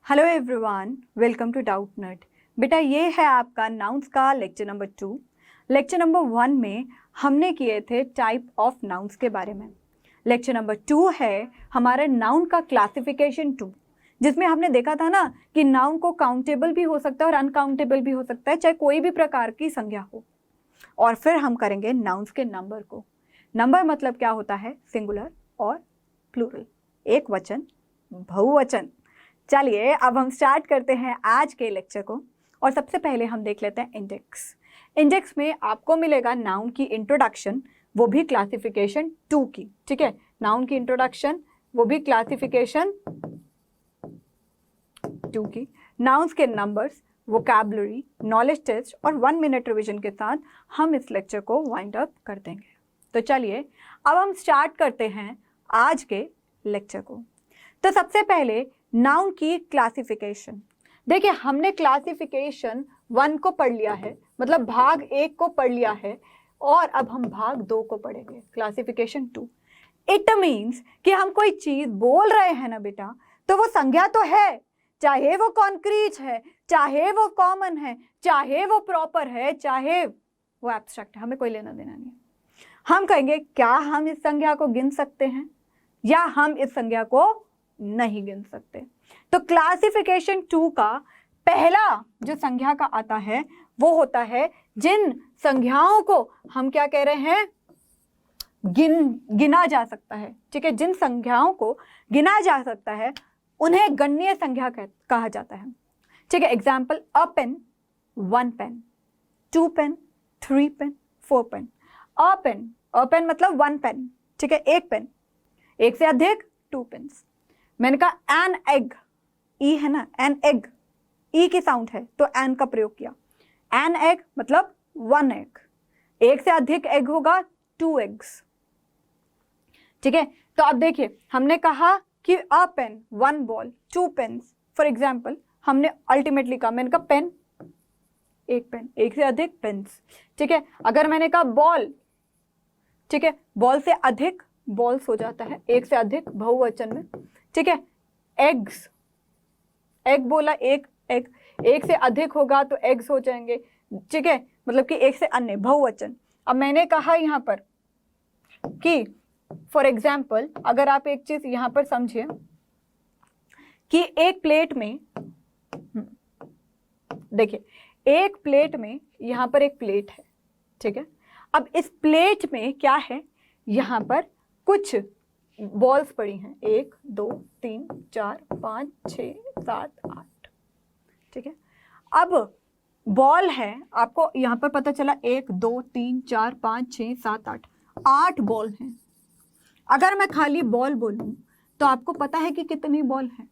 Hello everyone, welcome to Doubtnut. बेटा ये है आपका नाउन्स का लेक्चर नंबर 2। लेक्चर नंबर 1 में हमने किए थे टाइप ऑफ नाउन्स के बारे में। लेक्चर नंबर 2 है हमारा नाउन का क्लासिफिकेशन 2, जिसमें हमने देखा था ना कि नाउन को काउंटेबल भी हो सकता है और अनकाउंटेबल भी हो सकता है, चाहे कोई भी प्रकार की संज्ञा हो। और फिर हम करेंगे नाउन्स के नंबर को। नंबर मतलब क्या होता है? सिंगुलर और प्लूरल, एक वचन, बहुवचन। चलिए अब हम स्टार्ट करते हैं आज के लेक्चर को। और सबसे पहले हम देख लेते हैं इंडेक्स। इंडेक्स में आपको मिलेगा नाउन की इंट्रोडक्शन, वो भी क्लासिफिकेशन 2 की। ठीक है, नाउन की इंट्रोडक्शन, वो भी क्लासिफिकेशन 2 की। नाउन्स के नंबर्स, वोकैबुलरी, नॉलेज टेस्ट और 1 मिनट रिवीजन के साथ हम इस लेक्चर को वाइंड अप कर देंगे। तो चलिए अब हम स्टार्ट करते हैं आज के लेक्चर को। तो सबसे पहले नाउन की क्लासिफिकेशन। देखिए हमने क्लासिफिकेशन 1 को पढ़ लिया है, मतलब भाग 1 को पढ़ लिया है, और अब हम भाग 2 को पढ़ेंगे, क्लासिफिकेशन 2। इट मीन्स कि हम कोई चीज बोल रहे हैं ना बेटा, तो वो संज्ञा तो है, चाहे वो कॉन्क्रीट है, चाहे वो कॉमन है, चाहे वो प्रॉपर है, चाहे वो एब्स्ट्रैक्ट है, हमें कोई लेना देना नहीं है। हम कहेंगे क्या हम इस संज्ञा को गिन सकते हैं या हम इस संज्ञा को नहीं गिन सकते। तो क्लासिफिकेशन 2 का पहला जो संज्ञा का आता है वो होता है जिन संज्ञाओं को हम क्या कह रहे हैं, गिना जा सकता है। ठीक है, जिन संज्ञाओं को गिना जा सकता है उन्हें गणनीय संज्ञा कहा जाता है। ठीक है, example, a pen, 1 pen, 2 pen, 3 pen, 4 pen. A pen मतलब 1 पेन। ठीक है, एक पेन, एक से अधिक 2 पेन्स। मैंने कहा एन एग, ई है ना, एन एग, ई की साउंड है तो एन का प्रयोग किया। एन एग मतलब 1 एग, एक से अधिक एग होगा 2 एग्स। ठीक है, तो अब देखिए हमने कहा कि a pen, 1 ball, 2 pens. For example हमने अल्टीमेटली कहा, मैंने कहा पेन, एक पेन, एक से अधिक पेन्स। ठीक है, अगर मैंने कहा बॉल, ठीक है, बॉल से अधिक बॉल्स हो जाता है, एक से अधिक बहुवचन में। ठीक है, एग्स, एग बोला, एक एग, एक से अधिक होगा तो एग्स हो जाएंगे। ठीक है, मतलब कि एक से अन्य, बहुवचन। अब मैंने कहा यहां पर कि फॉर एग्जाम्पल अगर आप एक चीज यहां पर समझिए कि एक प्लेट में, देखिए एक प्लेट में, यहां पर एक प्लेट है। ठीक है, अब इस प्लेट में क्या है, यहां पर कुछ बॉल्स पड़ी हैं, 1 2 3 4 5 6 7 8। ठीक है, अब बॉल है, आपको यहां पर पता चला 1 2 3 4 5 6 7 8, 8 बॉल हैं। अगर मैं खाली बॉल बोलूं तो आपको पता है कि कितनी बॉल है,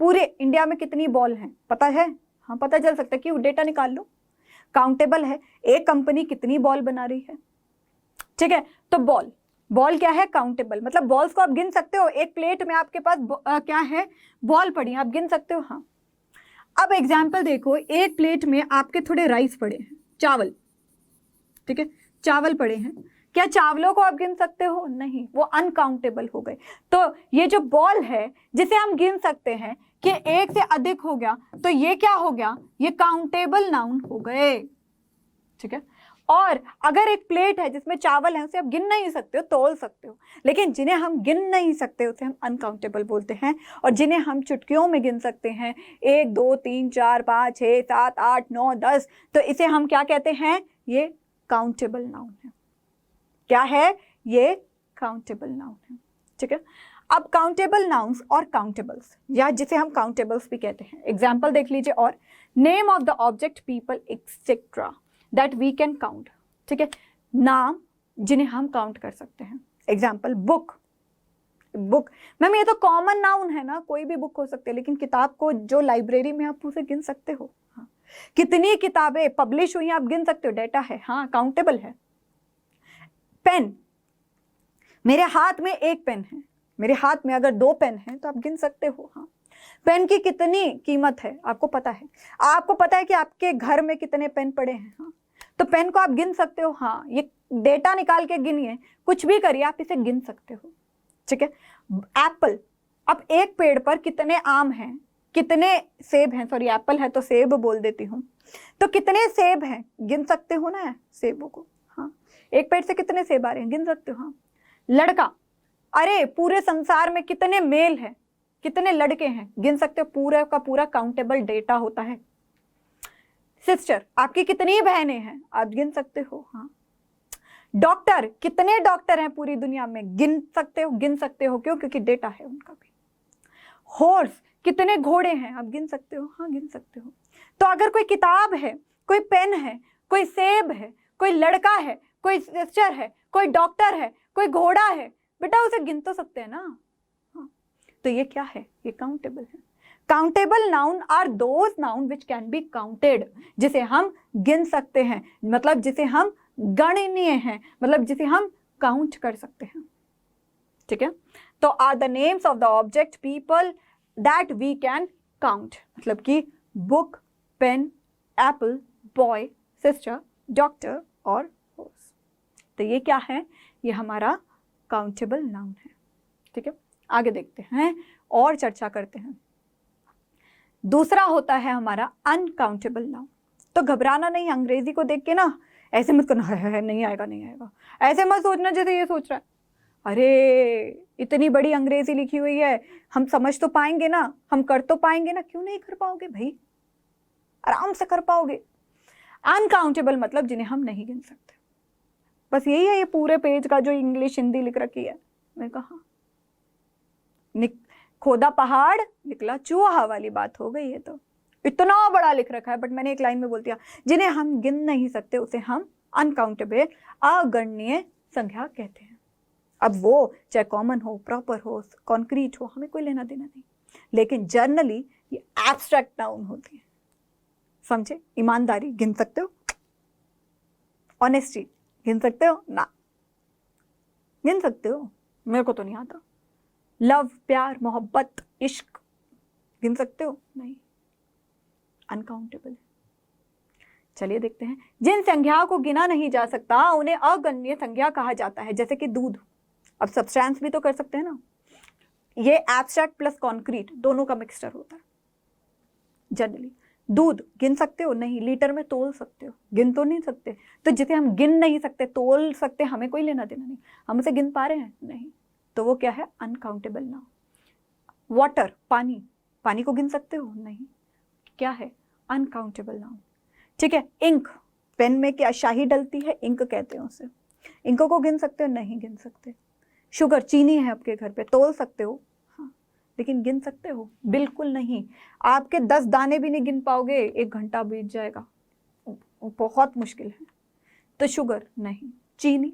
पूरे इंडिया में कितनी बॉल है पता है? हाँ, पता चल सकता है कि वो डेटा निकाल लो, काउंटेबल है, एक कंपनी कितनी बॉल बना रही है। ठीक है, तो बॉल क्या है, काउंटेबल, मतलब बॉल्स को आप गिन सकते हो। एक प्लेट में आपके पास क्या है, बॉल पड़ी है, आप गिन सकते हो। हाँ, अब एग्जाम्पल देखो, एक प्लेट में आपके थोड़े राइस पड़े हैं, चावल। ठीक है, चावल पड़े हैं, क्या चावलों को आप गिन सकते हो? नहीं, वो अनकाउंटेबल हो गए। तो ये जो बॉल है जिसे हम गिन सकते हैं कि एक से अधिक हो गया, तो ये क्या हो गया, ये काउंटेबल नाउन हो गए। ठीक है, और अगर एक प्लेट है जिसमें चावल है, उसे आप गिन नहीं सकते हो, तौल सकते हो, लेकिन जिन्हें हम गिन नहीं सकते उसे हम अनकाउंटेबल बोलते हैं। और जिन्हें हम चुटकियों में गिन सकते हैं, 1 2 3 4 5 6 7 8 9 10, तो इसे हम क्या कहते हैं, ये काउंटेबल नाउन है। क्या है ये? काउंटेबल नाउन है। ठीक है, अब काउंटेबल नाउन्स और काउंटेबल्स, या जिसे हम काउंटेबल्स भी कहते हैं, एग्जाम्पल देख लीजिए। और name of the object, people etcetera that we can count. ठीक है, नाम जिन्हें हम काउंट कर सकते हैं। एग्जाम्पल, बुक, बुक मैम ये तो कॉमन नाउन है ना, कोई भी बुक हो सकती है, लेकिन किताब को जो लाइब्रेरी में आप उसे गिन सकते हो। हाँ, कितनी किताबें पब्लिश हुई आप गिन सकते हो, डेटा है, हाँ काउंटेबल है। पेन, मेरे हाथ में एक पेन है, मेरे हाथ में अगर 2 पेन है तो आप गिन सकते हो। हाँ, पेन की कितनी कीमत है आपको पता है, आपको पता है कि आपके घर में कितने पेन पड़े हैं। हाँ, तो पेन को आप गिन सकते हो। हाँ, ये डेटा निकाल के गिनिए, कुछ भी करिए, आप इसे गिन सकते हो। ठीक है, एप्पल, अब एक पेड़ पर कितने आम हैं, कितने सेब हैं, सॉरी एप्पल है तो सेब बोल देती हूँ, तो कितने सेब हैं गिन सकते हो ना सेबों को, हाँ एक पेड़ से कितने सेब आ रहे हैं गिन सकते हो। हाँ लड़का, अरे पूरे संसार में कितने मेल हैं, कितने लड़के हैं गिन सकते हो, पूरा का पूरा काउंटेबल डेटा होता है। सिस्टर, आपकी कितनी बहनें हैं आप गिन सकते हो। हाँ डॉक्टर, कितने डॉक्टर हैं पूरी दुनिया में गिन सकते हो, गिन सकते हो क्यों, क्योंकि डेटा है उनका भी। हॉर्स, कितने घोड़े हैं आप गिन सकते हो, हाँ गिन सकते हो। तो अगर कोई किताब है, कोई पेन है, कोई सेब है, कोई लड़का है, कोई सिस्टर है, कोई डॉक्टर है, कोई घोड़ा है, बेटा उसे गिन तो सकते हैं ना। हाँ तो ये क्या है, ये काउंटेबल है। Countable noun are those noun which can be counted, जिसे हम गिन सकते हैं, मतलब जिसे हम गणनीय हैं, मतलब जिसे हम काउंट कर सकते हैं। ठीक है, तो are the names of the object people that we can count, मतलब कि book, pen, apple, boy, sister, doctor और हॉर्स। तो ये क्या है, ये हमारा काउंटेबल नाउन है। ठीक है, आगे देखते हैं और चर्चा करते हैं। दूसरा होता है हमारा अनकाउंटेबल नाउन। तो घबराना नहीं, अंग्रेजी को देख के ना ऐसे मत करना, है नहीं आएगा नहीं आएगा, ऐसे मत सोचना जैसे ये सोच रहा है, अरे इतनी बड़ी अंग्रेजी लिखी हुई है, हम समझ तो पाएंगे ना, हम कर तो पाएंगे ना, क्यों नहीं कर पाओगे भाई, आराम से कर पाओगे। अनकाउंटेबल मतलब जिन्हें हम नहीं गिन सकते, बस यही है ये पूरे पेज का जो इंग्लिश हिंदी लिख रखी है। मैं कहा खोदा पहाड़ निकला चूहा वाली बात हो गई है, तो इतना बड़ा लिख रखा है, बट मैंने एक लाइन में बोल दिया, जिन्हें हम गिन नहीं सकते उसे हम अनकाउंटेबल, अगणनीय संख्या कहते हैं। अब वो चाहे कॉमन हो, प्रॉपर हो, कॉन्क्रीट हो, हमें कोई लेना देना नहीं, लेकिन जर्नली ये एब्स्ट्रैक्ट नाउन होती है, समझे। ईमानदारी गिन सकते हो, ऑनेस्टी गिन सकते हो ना, गिन सकते हो, मेरे को तो नहीं आता। लव, प्यार, मोहब्बत, इश्क गिन सकते हो, नहीं, अनकाउंटेबल है। चलिए देखते हैं, जिन संख्याओं को गिना नहीं जा सकता उन्हें अगणनीय संख्या कहा जाता है, जैसे कि दूध। अब सब्सटेंस भी तो कर सकते हैं ना, ये एब्स्ट्रैक्ट प्लस कॉन्क्रीट दोनों का मिक्सचर होता है जनरली। दूध गिन सकते हो, नहीं, लीटर में तोल सकते हो, गिन तो नहीं सकते। तो जिसे हम गिन नहीं सकते तोल सकते, हमें कोई लेना देना नहीं, हम उसे गिन पा रहे हैं नहीं, तो वो क्या है, अनकाउंटेबल नाउन। वाटर, पानी, पानी को गिन सकते हो, नहीं, क्या है, अनकाउंटेबल नाउन। ठीक है, इंक, पेन में क्या शाही डलती है, इंक कहते हैं उसे, इंक को गिन सकते हो, नहीं गिन सकते। शुगर, चीनी है आपके घर पे, तोल सकते हो, हाँ, लेकिन गिन सकते हो, बिल्कुल नहीं। आपके 10 दाने भी नहीं गिन पाओगे, 1 घंटा बीत जाएगा, बहुत मुश्किल है। तो शुगर नहीं, चीनी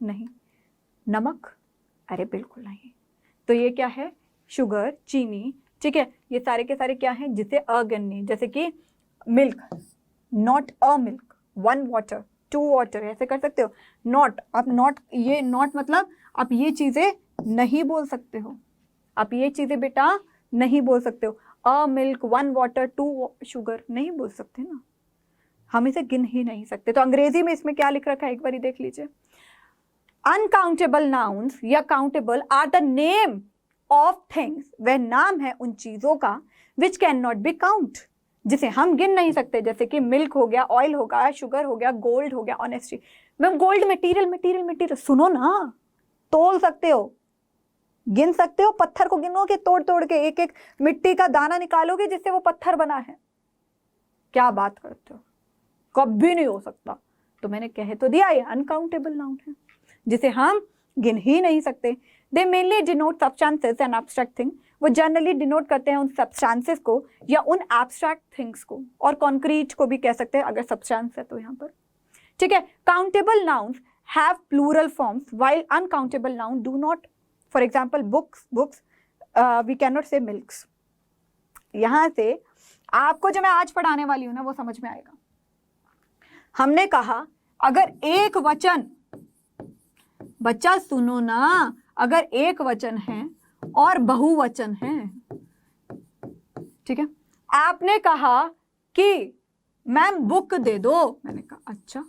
नहीं, नमक, अरे बिल्कुल नहीं। तो ये क्या है, शुगर, चीनी, ठीक है, ये सारे के सारे क्या हैं, जिसे अगणनीय, जैसे कि milk, not a milk, 1 water, 2 water, ऐसे कर सकते हो। नॉट, आप नॉट, ये नॉट मतलब आप ये चीजें नहीं बोल सकते हो, आप ये चीजें बेटा नहीं बोल सकते हो। अ मिल्क, 1 वाटर, 2 शुगर नहीं बोल सकते ना, हम इसे गिन ही नहीं सकते। तो अंग्रेजी में इसमें क्या लिख रखा है, एक बार देख लीजिए। अनकाउंटेबल नाउन्स या countable are the name of things, वह नाम है उन चीजों का which can not be count, जिसे हम गिन नहीं सकते, जैसे कि मिल्क हो गया, ऑयल हो गया, शुगर हो गया, गोल्ड हो गया, honesty. Ma'am gold material, material material, सुनो ना, तोल सकते हो, गिन सकते हो, पत्थर को गिनोगे तोड़ तोड़ के, एक एक मिट्टी का दाना निकालोगे जिससे वो पत्थर बना है, क्या बात करते हो, कभी नहीं हो सकता। तो मैंने कह तो दिया, ये अनकाउंटेबल नाउन है, जिसे हम गिन ही नहीं सकते। दे mainly denote substances and abstract thing, वो जनरली डिनोट करते हैं उन सब्सटेंसेस को या उन एब्स्ट्रैक्ट थिंग्स को, और कॉन्क्रीट को भी कह सकते हैं अगर सब्सटेंस है तो यहाँ पर। ठीक है, countable nouns have plural forms while uncountable noun do not. For example books, we can not say milks. यहाँ से आपको जो मैं आज पढ़ाने वाली हूँ ना वो समझ में आएगा। हमने कहा अगर एक वचन, बच्चा सुनो ना, अगर एक वचन है और बहुवचन है, ठीक है, आपने कहा कि मैम बुक दे दो, मैंने कहा अच्छा,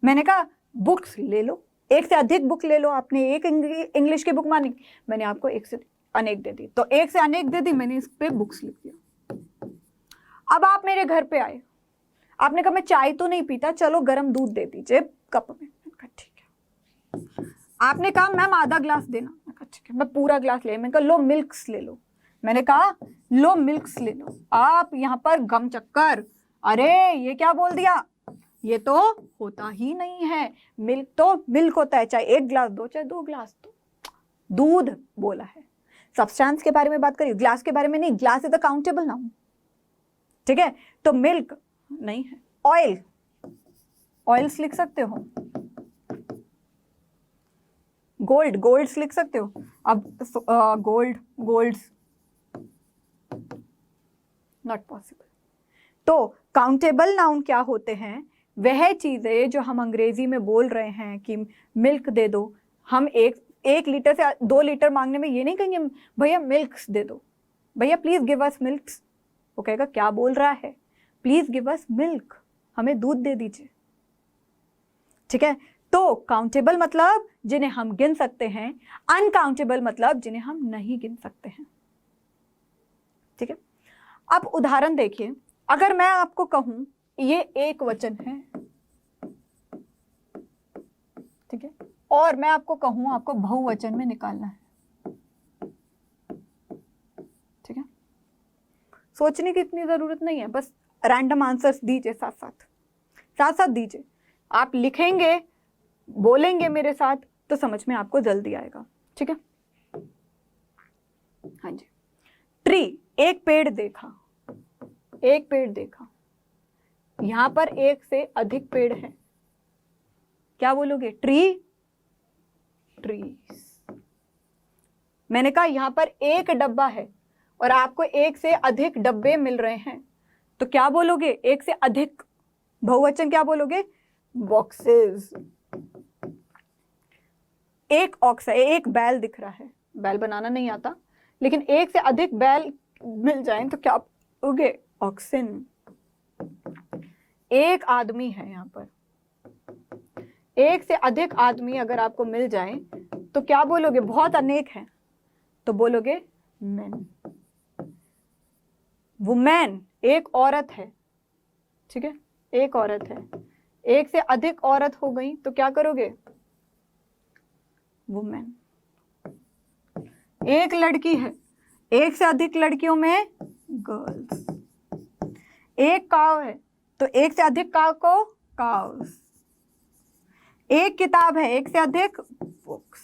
मैंने कहा बुक्स ले लो, एक से अधिक बुक ले लो, आपने एक इंग्लिश की बुक मानी, मैंने आपको एक से, अनेक दे दी, तो एक से अनेक दे दी, मैंने इस पे बुक्स लिख दिया। अब आप मेरे घर पे आए, आपने कहा मैं चाय तो नहीं पीता, चलो गर्म दूध दे दीजिए कप में। ठीक है। आपने कहा मैम आधा ग्लास देना, मैं कहा ठीक है, मैं पूरा ग्लास ले। मैंने कहा लो मिल्क्स ले लो, मैंने कहा लो मिल्क्स ले लो। आप यहाँ पर गम चक्कर, अरे ये क्या बोल दिया, ये तो होता ही नहीं है, मिल्क तो मिल्क होता है, चाहे एक ग्लास दो चाहे 2 ग्लास दो। दूध बोला है, सब्सटेंस के बारे में बात करिए, ग्लास के बारे में नहीं। Glass is a countable noun, ठीक है। तो मिल्क नहीं है। ऑयल, ऑयल्स लिख सकते हो। गोल्ड, गोल्ड्स लिख सकते हो। अब गोल्ड, गोल्ड्स नॉट पॉसिबल। तो काउंटेबल नाउन क्या होते हैं, वह चीजें जो हम अंग्रेजी में बोल रहे हैं कि मिल्क दे दो, हम एक लीटर से 2 लीटर मांगने में ये नहीं कहेंगे भैया मिल्क्स दे दो, भैया प्लीज गिव अस मिल्क्स। वो कहेगा क्या बोल रहा है, प्लीज गिव अस मिल्क, हमें दूध दे दीजिए, ठीक है। तो काउंटेबल मतलब जिन्हें हम गिन सकते हैं, अनकाउंटेबल मतलब जिन्हें हम नहीं गिन सकते हैं, ठीक है। अब उदाहरण देखिए, अगर मैं आपको कहूं ये एक वचन है, ठीक है, और मैं आपको कहूं आपको बहुवचन में निकालना है, ठीक है। सोचने की इतनी जरूरत नहीं है, बस रैंडम आंसर्स दीजिए, साथ साथ दीजिए। आप लिखेंगे, बोलेंगे मेरे साथ तो समझ में आपको जल्दी आएगा, ठीक है। हाँ जी। ट्री, एक पेड़ देखा, एक पेड़ देखा, यहां पर एक से अधिक पेड़ हैं, क्या बोलोगे, ट्री, ट्रीज। मैंने कहा यहां पर एक डब्बा है और आपको एक से अधिक डब्बे मिल रहे हैं, तो क्या बोलोगे, एक से अधिक, बहुवचन क्या बोलोगे, बॉक्सेस। एक ऑक्स है, एक बैल दिख रहा है, बैल बनाना नहीं आता, लेकिन एक से अधिक बैल मिल जाए तो क्या बोलोगे, ऑक्सिन। एक आदमी है, यहां पर एक से अधिक आदमी अगर आपको मिल जाए तो क्या बोलोगे, बहुत अनेक है तो बोलोगे मेन। वुमेन, एक औरत है, ठीक है, एक औरत है, एक से अधिक औरत हो गई तो क्या करोगे, वुमेन। एक लड़की है, एक से अधिक लड़कियों में गर्ल्स। एक काव है तो एक से अधिक काव को काव्स। एक किताब है, एक से अधिक बुक्स।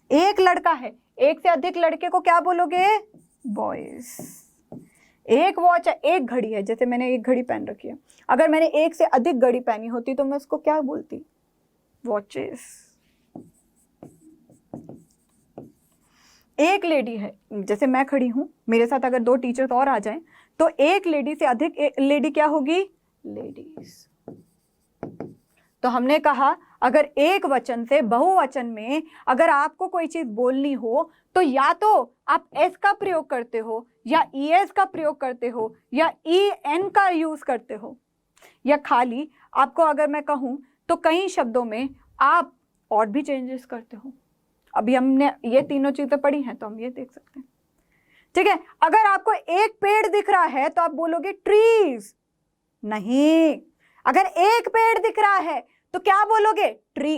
एक लड़का है, एक से अधिक लड़के को क्या बोलोगे, बॉयज। एक वॉच है, एक घड़ी है, जैसे मैंने एक घड़ी पहन रखी है, अगर मैंने एक से अधिक घड़ी पहनी होती तो मैं उसको क्या बोलती, वॉचेस। एक लेडी है, जैसे मैं खड़ी हूं, मेरे साथ अगर 2 टीचर्स और आ जाएं तो एक लेडी से अधिक लेडी क्या होगी, लेडीज। तो हमने कहा अगर एक वचन से बहुवचन में अगर आपको कोई चीज बोलनी हो तो या तो आप एस का प्रयोग करते हो या ईएस का प्रयोग करते हो या ईएन का यूज करते हो, या खाली आपको अगर मैं कहूं तो कई शब्दों में आप और भी चेंजेस करते हो। अभी हमने ये तीनों चीजें पढ़ी हैं तो हम ये देख सकते हैं, ठीक है। अगर आपको एक पेड़ दिख रहा है तो आप बोलोगे ट्रीज, नहीं। अगर एक पेड़ दिख रहा है तो क्या बोलोगे, ट्री।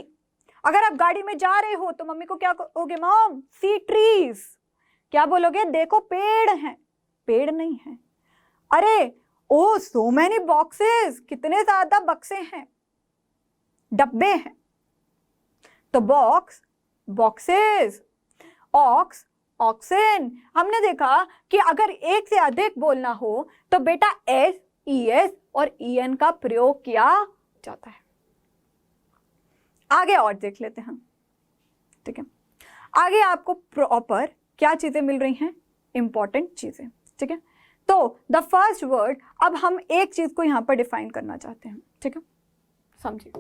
अगर आप गाड़ी में जा रहे हो तो मम्मी को क्या कहोगे, मॉम सी ट्रीज, क्या बोलोगे, देखो पेड़ हैं, पेड़ नहीं है। अरे ओ सो मैनी बॉक्सेस, कितने ज्यादा बक्से हैं, डब्बे हैं, तो बॉक्स, बॉक्सेस। Aux, oxen. हमने देखा कि अगर एक से अधिक बोलना हो तो बेटा एस, ईएस और ईएन का प्रयोग किया जाता है। आगे और देख लेते हैं, ठीक है। आगे आपको प्रॉपर क्या चीजें मिल रही हैं, इंपॉर्टेंट चीजें, ठीक है। तो द फर्स्ट वर्ड, अब हम एक चीज को यहां पर डिफाइन करना चाहते हैं, ठीक है, समझिए।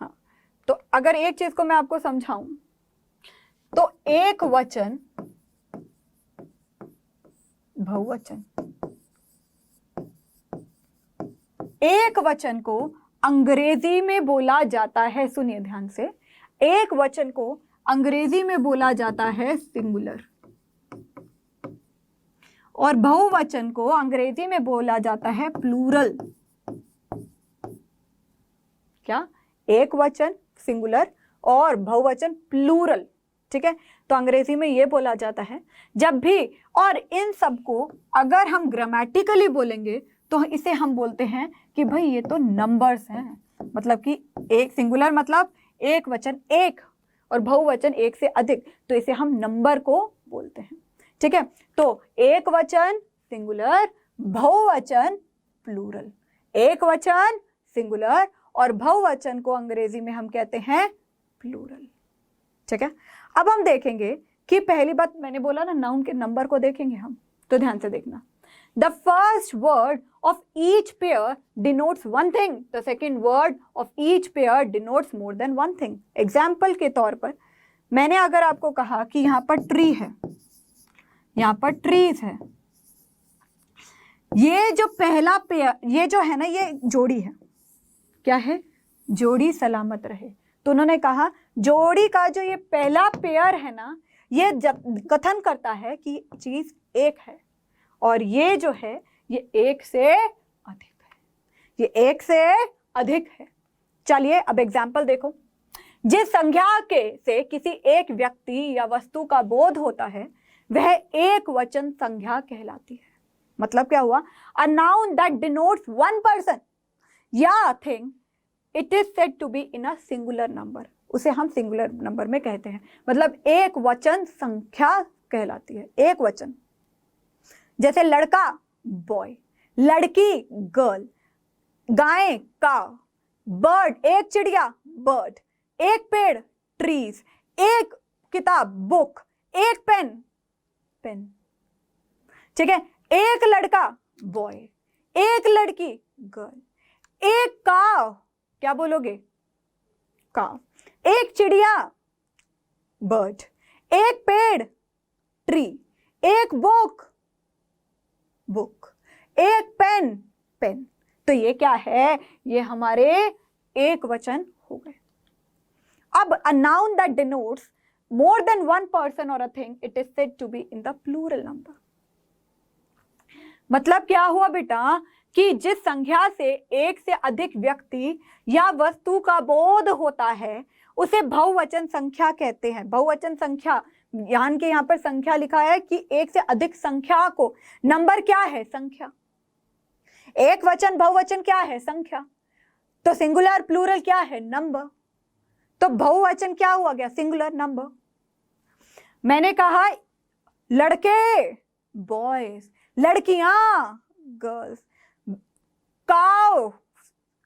हाँ, तो अगर एक चीज को मैं आपको समझाऊं तो एक वचन, बहुवचन, एक वचन को अंग्रेजी में बोला जाता है, सुनिए ध्यान से, एक वचन को अंग्रेजी में बोला जाता है सिंगुलर, और बहुवचन को अंग्रेजी में बोला जाता है प्लूरल। क्या? एक वचन सिंगुलर और बहुवचन प्लूरल, ठीक है। तो अंग्रेजी में ये बोला जाता है जब भी, और इन सबको अगर हम ग्रामेटिकली बोलेंगे तो इसे हम बोलते हैं कि भाई ये तो नंबर्स हैं, मतलब कि एक सिंगुलर मतलब एक वचन एक, और बहुवचन एक से अधिक, तो इसे हम नंबर को बोलते हैं, ठीक है। तो एक वचन सिंगुलर, बहुवचन प्लूरल, एक वचन सिंगुलर और बहुवचन को अंग्रेजी में हम कहते हैं प्लूरल, ठीक है। अब हम देखेंगे कि पहली बात मैंने बोला ना, नाउन के नंबर को देखेंगे हम, तो ध्यान से देखना। The first word of each pair denotes one thing. The second word of each pair denotes more than one thing. Example के तौर पर मैंने अगर आपको कहा कि यहाँ पर ट्री है, यहाँ पर ट्रीज है, ये जो पहला पेयर, ये जो है ना, ये जोड़ी है, क्या है? जोड़ी सलामत रहे। तो उन्होंने कहा जोड़ी का जो ये पहला पेयर है ना, ये जब कथन करता है कि चीज एक है, और ये जो है ये एक से अधिक है, ये एक से अधिक है। चलिए अब एग्जाम्पल देखो। जिस संज्ञा के से किसी एक व्यक्ति या वस्तु का बोध होता है वह एक वचन संज्ञा कहलाती है। मतलब क्या हुआ? A noun that denotes one person या thing, it is said to be in a singular number, उसे हम सिंगुलर नंबर में कहते हैं, मतलब एक वचन संख्या कहलाती है, एक वचन। जैसे लड़का बॉय, लड़की गर्ल, गाय काव, बर्ड एक चिड़िया बर्ड, एक पेड़ ट्रीज, एक किताब बुक, एक पेन पेन, ठीक है। एक लड़का बॉय, एक लड़की गर्ल, एक काव, क्या बोलोगे? काव, एक चिड़िया बर्ड, एक पेड़ ट्री, एक बुक बुक, एक पेन पेन। तो ये क्या है? ये हमारे एक वचन हो गए। अब a noun that denotes more than one person or a thing, it is said to be in the plural number. मतलब क्या हुआ बेटा कि जिस संख्या से एक से अधिक व्यक्ति या वस्तु का बोध होता है उसे बहुवचन संख्या कहते हैं। बहुवचन संख्या, यानी कि यहाँ पर संख्या लिखा है कि एक से अधिक संख्या को, नंबर क्या है? संख्या। एक वचन बहुवचन क्या है? संख्या। तो सिंगुलर प्लूरल क्या है? नंबर। तो बहुवचन क्या हुआ गया? Singular number. मैंने कहा लड़के बॉयज, लड़कियां गर्ल्स, काव,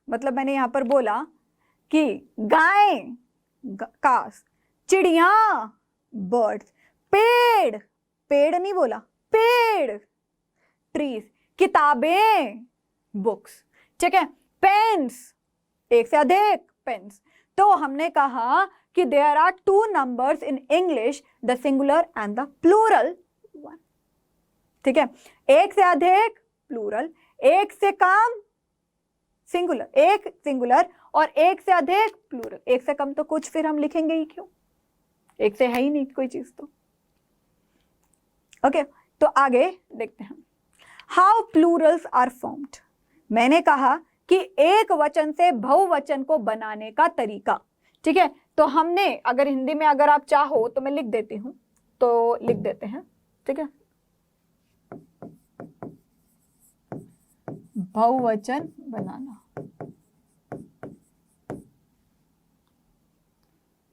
मतलब मैंने यहां पर बोला कि गाय कास, चिड़िया बर्ड्स, पेड़ पेड़ नहीं बोला, पेड़ ट्रीज, किताबें बुक्स, ठीक है। पेन्स एक से अधिक पेन्स। तो हमने कहा कि there are two numbers in English, the singular and the plural one, ठीक है। एक से अधिक प्लूरल, एक से कम सिंगुलर, एक सिंगुलर और एक से अधिक प्लूरल। एक से कम तो कुछ फिर हम लिखेंगे ही क्यों, एक से है ही नहीं कोई चीज तो। ओके, तो आगे देखते हैं हाउ प्लूरल्स आर फॉर्म्ड। मैंने कहा कि एक वचन से बहुवचन को बनाने का तरीका, ठीक है। तो हमने अगर हिंदी में अगर आप चाहो तो मैं लिख देती हूं, तो लिख देते हैं, ठीक है। बहुवचन बनाना,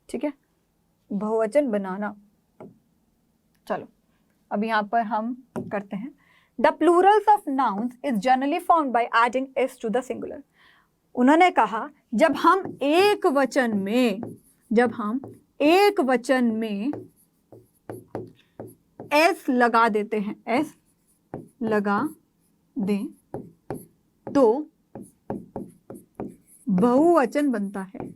ठीक है, बहुवचन बनाना। चलो अब यहां पर हम करते हैं। The plurals of nouns is generally found by adding S to the singular. उन्होंने कहा जब हम एक वचन में एस लगा देते हैं, एस लगा दें तो बहुवचन बनता है।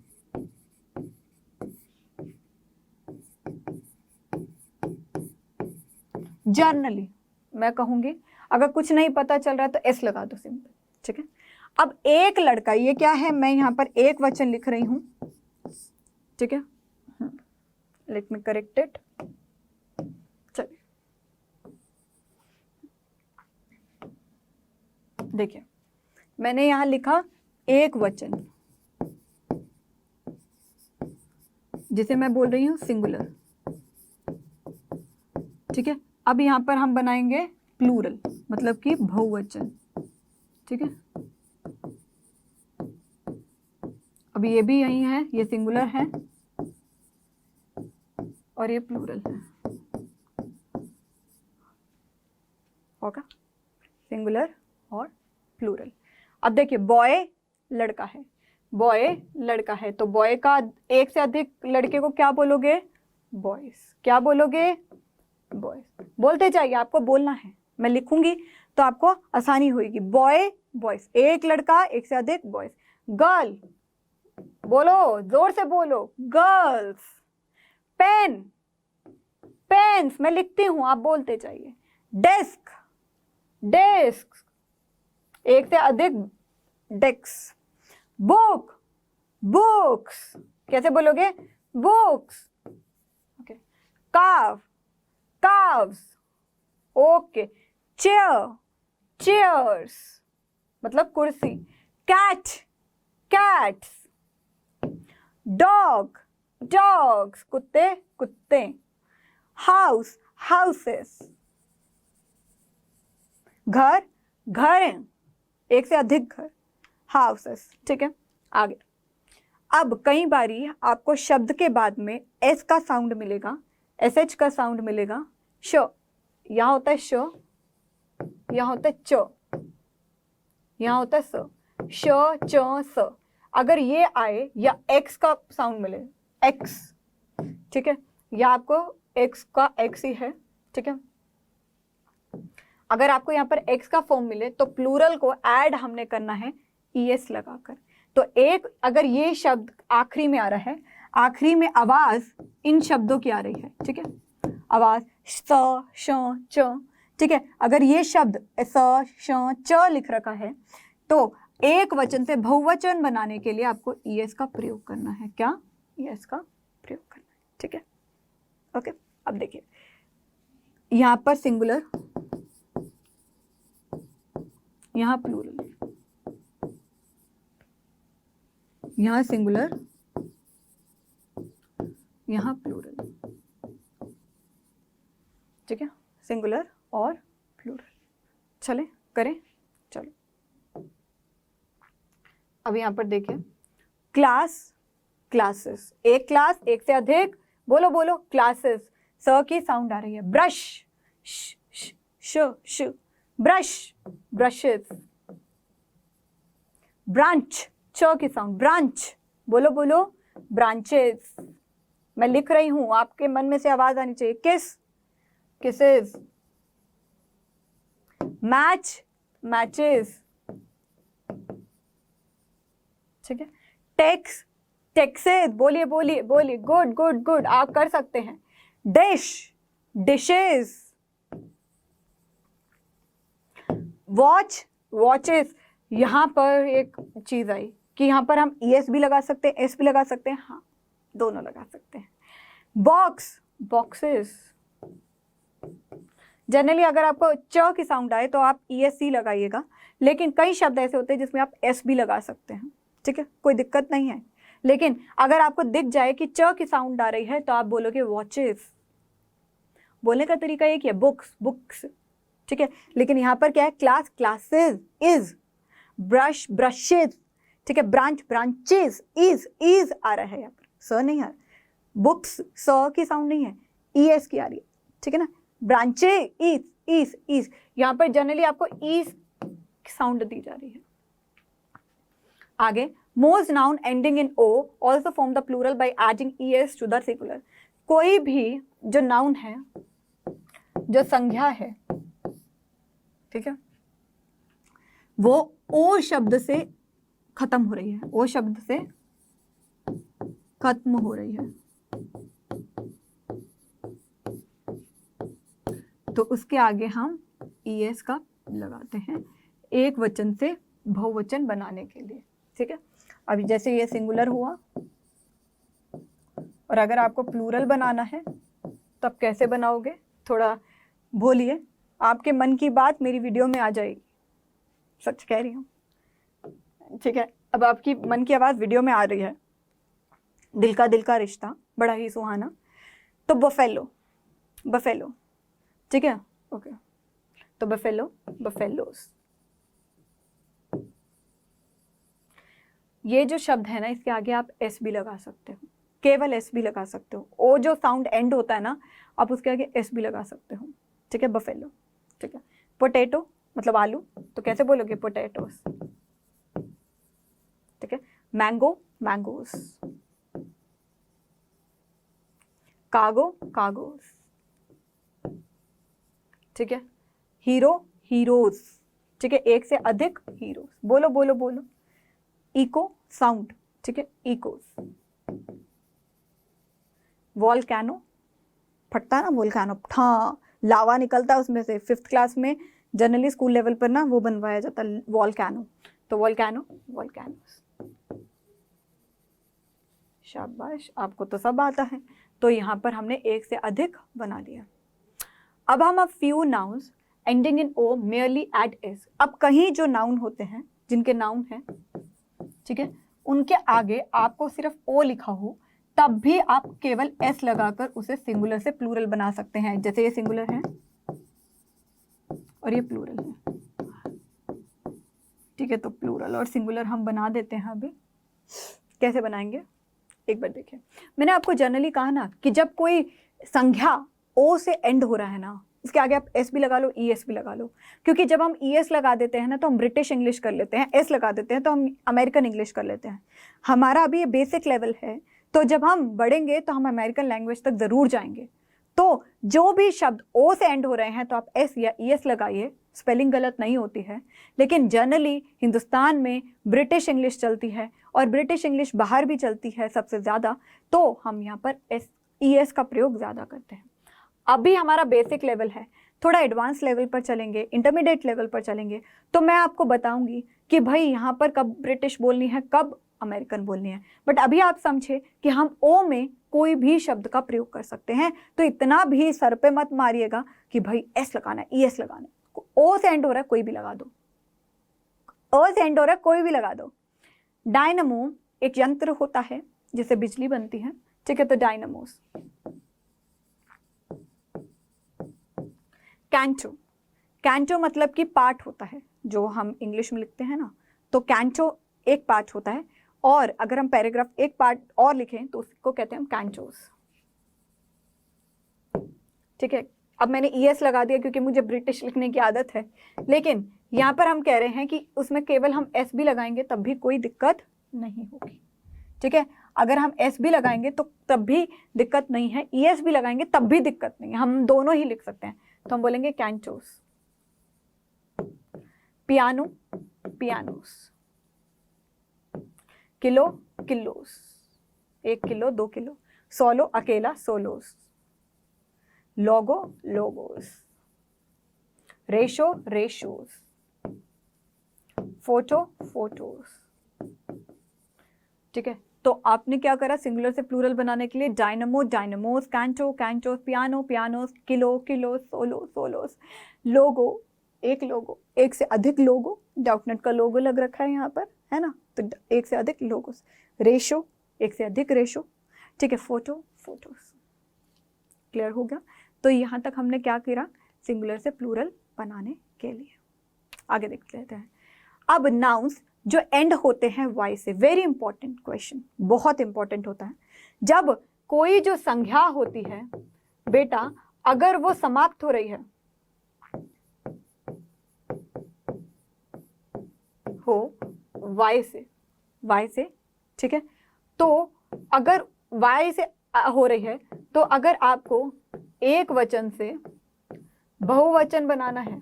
जर्नली मैं कहूंगी, अगर कुछ नहीं पता चल रहा है तो एस लगा दो सिंपल, ठीक है। अब एक लड़का, ये क्या है? मैं यहां पर एक वचन लिख रही हूं, ठीक है। Let me correct it. चलिए देखिए, मैंने यहां लिखा एक वचन, जिसे मैं बोल रही हूं सिंगुलर, ठीक है। अब यहां पर हम बनाएंगे प्लूरल, मतलब कि बहुवचन, ठीक है। अब ये भी यही है, ये सिंगुलर है और ये प्लूरल है, होगा सिंगुलर और प्लूरल। अब देखिए, बॉय लड़का है, बॉय लड़का है, तो बॉय का एक से अधिक लड़के को क्या बोलोगे? बॉयज। क्या बोलोगे? बॉयज। बोलते जाइए, आपको बोलना है, मैं लिखूंगी तो आपको आसानी होगी। बॉय बॉयज, एक लड़का एक से अधिक बॉयज। गर्ल, बोलो जोर से बोलो, गर्ल्स। पेन, पेन्स, मैं लिखती हूं, आप बोलते जाइए। डेस्क, डेस्क, एक से अधिक डेस्क। बुक, बुक्स, कैसे बोलोगे? Books. Okay. Cow, cows. Okay. Chair, chairs, मतलब कुर्सी। Cat, cats. डॉग, डॉग्स, कुत्ते, कुत्ते। House, houses. घर, घर हैं, एक से अधिक घर, हाउसेस, ठीक है। आगे, अब कई बारी आपको शब्द के बाद में एस का साउंड मिलेगा, एस एच का साउंड मिलेगा। श, यहां होता है श, यहां होता है च, यहां होता है स, श च स। अगर ये आए या एक्स का साउंड मिले, एक्स, ठीक है, या आपको एक्स का एक्स ही है, ठीक है। अगर आपको यहाँ पर एक्स का फॉर्म मिले तो प्लूरल को ऐड हमने करना है ईएस लगाकर। तो एक, अगर ये शब्द आखिरी में आ रहा है, आखिरी में आवाज इन शब्दों की आ रही है, ठीक है, आवाज स श च, ठीक है। अगर ये शब्द स श च लिख रखा है तो एक वचन से बहुवचन बनाने के लिए आपको ईएस का प्रयोग करना है। क्या? ईएस का प्रयोग करना है, ठीक है। ओके। अब देखिए, यहां पर सिंगुलर, यहां प्लूरल, यहां सिंगुलर, यहां प्लूरल, ठीक है, सिंगुलर और प्लूरल। चले करें, चलो। अब यहां पर देखिए, क्लास, क्लासेस, एक क्लास एक से अधिक, बोलो बोलो, क्लासेस, स की साउंड आ रही है। ब्रश, श श श श, ब्रश, ब्रशेस। ब्रांच, च की साउंड, ब्रांच, बोलो बोलो, ब्रांचेस। मैं लिख रही हूं, आपके मन में से आवाज आनी चाहिए। किस, किसेस। मैच, मैचेस, ठीक है। टेक्स, टेक्सेस, बोलिए बोलिए बोलिए, गुड गुड गुड, आप कर सकते हैं। Dish, dishes. Watch, watches. यहां पर एक चीज आई कि यहां पर हम ईएस भी लगा सकते हैं, एस भी लगा सकते हैं, हाँ दोनों लगा सकते हैं। Box, boxes. जनरली अगर आपको च की साउंड आए तो आप ईएस लगाइएगा, लेकिन कई शब्द ऐसे होते हैं जिसमें आप एस भी लगा सकते हैं, ठीक है, कोई दिक्कत नहीं है। लेकिन अगर आपको दिख जाए कि च की साउंड आ रही है तो आप बोलोगे वॉचेस। बोलने का तरीका एक ही है, बुक्स, बुक्स, ठीक है। लेकिन यहां पर क्या है? Class, classes, is, brush, brushes, ठीक है। ब्रांच, ब्रांचेस, इज आ रहा है, यहाँ पर स नहीं आ रहा। बुक्स, स की साउंड नहीं है, ईएस की आ रही है, ठीक है ना। ब्रांचे, इज, यहां पर जनरली आपको इज साउंड दी जा रही है। आगे, most noun ending in O also form the plural by adding ES to the singular. कोई भी जो नाउन है, जो संज्ञा है, ठीक है, वो ओ शब्द से खत्म हो रही है, ओ शब्द से खत्म हो रही है, तो उसके आगे हम ईएस का लगाते हैं एक वचन से बहुवचन बनाने के लिए, ठीक है। अभी जैसे ये सिंगुलर हुआ और अगर आपको प्लूरल बनाना है तब कैसे बनाओगे, थोड़ा बोलिए, आपके मन की बात मेरी वीडियो में आ जाएगी, सच कह रही हूँ, ठीक है। अब आपकी मन की आवाज़ वीडियो में आ रही है, दिल का रिश्ता बड़ा ही सुहाना, तो बफेलो, बफेलो, ठीक है, ओके। तो बफेलो, बफेलोस, ये जो शब्द है ना, इसके आगे आप एस भी लगा सकते हो, केवल एस भी लगा सकते हो। ओ जो साउंड एंड होता है ना, आप उसके आगे एस भी लगा सकते हो, ठीक है, बफेलो, ठीक है। पोटैटो मतलब आलू, तो कैसे बोलोगे, पोटैटोस, ठीक है। मैंगो, मैंगोस, कागो, कागोस, ठीक है। हीरो, हीरोज, ठीक है, एक से अधिक हीरोज, बोलो बोलो बोलो। इको साउंड, ठीक है, इकोस। वॉल्केनो, फटता है ना वॉल्केनो, हाँ, लावा निकलता है उसमें से, 5th क्लास में जनरली स्कूल लेवल पर ना वो बनवाया जाता है वॉल्केनो, तो वॉल्केनो, वॉल्केनोस। शाबाश, आपको तो सब आता है। तो यहाँ पर हमने एक से अधिक बना लिया। अब हम few nouns ending in O merely add S. अब कहीं जो नाउन होते हैं, जिनके नाउन हैं, ठीक है, उनके आगे आपको सिर्फ ओ लिखा हो, तब भी आप केवल एस लगाकर उसे सिंगुलर से प्लूरल बना सकते हैं। जैसे ये सिंगुलर है और ये प्लूरल है, ठीक है, तो प्लूरल और सिंगुलर हम बना देते हैं। अभी कैसे बनाएंगे एक बार देखिए। मैंने आपको जनरली कहा ना कि जब कोई संख्या ओ से एंड हो रहा है ना, इसके आगे आप एस भी लगा लो, ई एस भी लगा लो, क्योंकि जब हम ई एस लगा देते हैं ना तो हम ब्रिटिश इंग्लिश कर लेते हैं, एस लगा देते हैं तो हम अमेरिकन इंग्लिश कर लेते हैं। हमारा अभी ये बेसिक लेवल है, तो जब हम बढ़ेंगे तो हम अमेरिकन लैंग्वेज तक ज़रूर जाएंगे। तो जो भी शब्द ओ से एंड हो रहे हैं तो आप एस या ई एस लगाइए, स्पेलिंग गलत नहीं होती है। लेकिन जनरली हिंदुस्तान में ब्रिटिश इंग्लिश चलती है और ब्रिटिश इंग्लिश बाहर भी चलती है सबसे ज़्यादा, तो हम यहाँ पर एस ई एस का प्रयोग ज़्यादा करते हैं। अभी हमारा बेसिक लेवल है, थोड़ा एडवांस लेवल पर चलेंगे, इंटरमीडिएट लेवल पर चलेंगे, तो मैं आपको बताऊंगी कि भाई यहाँ पर कब ब्रिटिश बोलनी है, कब अमेरिकन बोलनी है। बट अभी आप समझे कि हम ओ में कोई भी शब्द का प्रयोग कर सकते हैं, तो इतना भी सर पे मत मारिएगा कि भाई एस लगाना है, ई एस लगाना है। ओ से एंड हो रहा है कोई भी लगा दो, ओ से एंड हो रहा है कोई भी लगा दो। डायनमो एक यंत्र होता है जिससे बिजली बनती है, ठीक है, तो डायनमोस। कैंटो, कैंटो मतलब कि पार्ट होता है, जो हम इंग्लिश में लिखते हैं ना, तो कैंटो एक पार्ट होता है, और अगर हम पैराग्राफ एक पार्ट और लिखें तो उसको कहते हैं हम कैंटोस, ठीक है। अब मैंने ई एस लगा दिया क्योंकि मुझे ब्रिटिश लिखने की आदत है, लेकिन यहाँ पर हम कह रहे हैं कि उसमें केवल हम एस भी लगाएंगे तब भी कोई दिक्कत नहीं होगी, ठीक है। अगर हम एस भी लगाएंगे तो तब भी दिक्कत नहीं है, ई एस भी लगाएंगे तब भी दिक्कत नहीं है, हम दोनों ही लिख सकते हैं। तो हम बोलेंगे cantos. Piano, pianos. Kilo, kilos, 1 kilo 2 kilo. Solo अकेला, solos. Logo, logos. Ratio, ratios. Photo, photos, ठीक है। तो आपने क्या करा, सिंगुलर से प्लूरल बनाने के लिए dynamo, dynamos, canto, cantos, piano, pianos, kilo, kilos, solo, solos. Logo, एक लोगो, एक से अधिक लोगो, डाउटनेट का लोगो लग रखा है यहाँ पर, है ना, तो एक से अधिक लोगोस। रेशो, एक से अधिक रेशो, ठीक है। Photo, photos. क्लियर हो गया। तो यहाँ तक हमने क्या किया, सिंगुलर से प्लूरल बनाने के लिए। आगे देख लेते हैं। अब नाउन्स जो एंड होते हैं वाई से, वेरी इंपॉर्टेंट क्वेश्चन, बहुत इंपॉर्टेंट होता है। जब कोई जो संज्ञा होती है बेटा, अगर वो समाप्त हो रही है हो वाई से, वाई से, ठीक है, तो अगर वाई से हो रही है, तो अगर आपको एक वचन से बहुवचन बनाना है,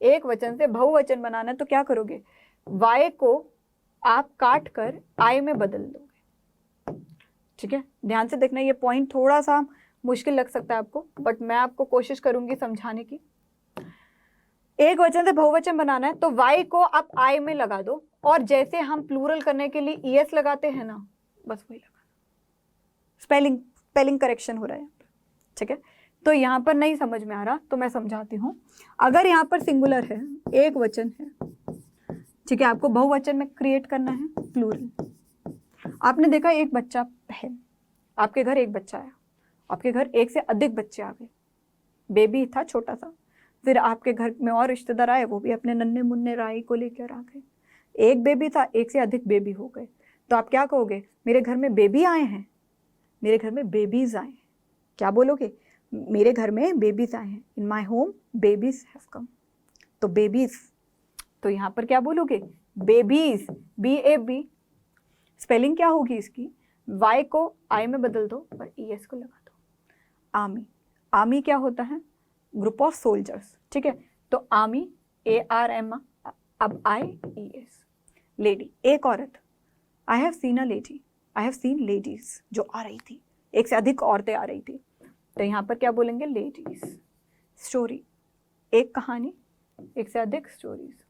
एक वचन से बहुवचन बनाना है, तो क्या करोगे, वाई को आप काट कर आई में बदल दोगे, ठीक है। ध्यान से देखना, ये पॉइंट थोड़ा सा मुश्किल लग सकता है आपको, बट मैं आपको कोशिश करूंगी समझाने की। एक वचन से बहुवचन बनाना है तो वाई को आप आई में लगा दो, और जैसे हम प्लूरल करने के लिए ई एस लगाते हैं ना, बस वही लगा, स्पेलिंग करेक्शन हो रहा है, ठीक है। तो यहाँ पर नहीं समझ में आ रहा तो मैं समझाती हूँ। अगर यहाँ पर सिंगुलर है, एक वचन है, ठीक है, आपको बहुवचन में क्रिएट करना है प्लूरल। आपने देखा एक बच्चा है, आपके घर एक बच्चा आया, आपके घर एक से अधिक बच्चे आ गए, बेबी था छोटा सा, फिर आपके घर में और रिश्तेदार आए, वो भी अपने नन्हे मुन्ने राई को लेकर आ गए। एक बेबी था, एक से अधिक बेबी हो गए, तो आप क्या कहोगे? मेरे घर में बेबी आए हैं, मेरे घर में बेबीज आए हैं। क्या बोलोगे? मेरे घर में बेबीज आए हैं, in my home babies have come. तो बेबीज, तो यहाँ पर क्या बोलोगे? Babies, BAB। स्पेलिंग क्या होगी इसकी? Y को I में बदल दो और ES को लगा दो। आर्मी, आर्मी क्या होता है? ग्रुप ऑफ सोल्जर्स, ठीक है। तो आर्मी, ARM, अब IES। लेडी, एक औरत, I have seen a lady, I have seen ladies, जो आ रही थी, एक से अधिक औरतें आ रही थी, तो यहाँ पर क्या बोलेंगे? लेडीज। स्टोरी, एक कहानी, एक से अधिक स्टोरीज।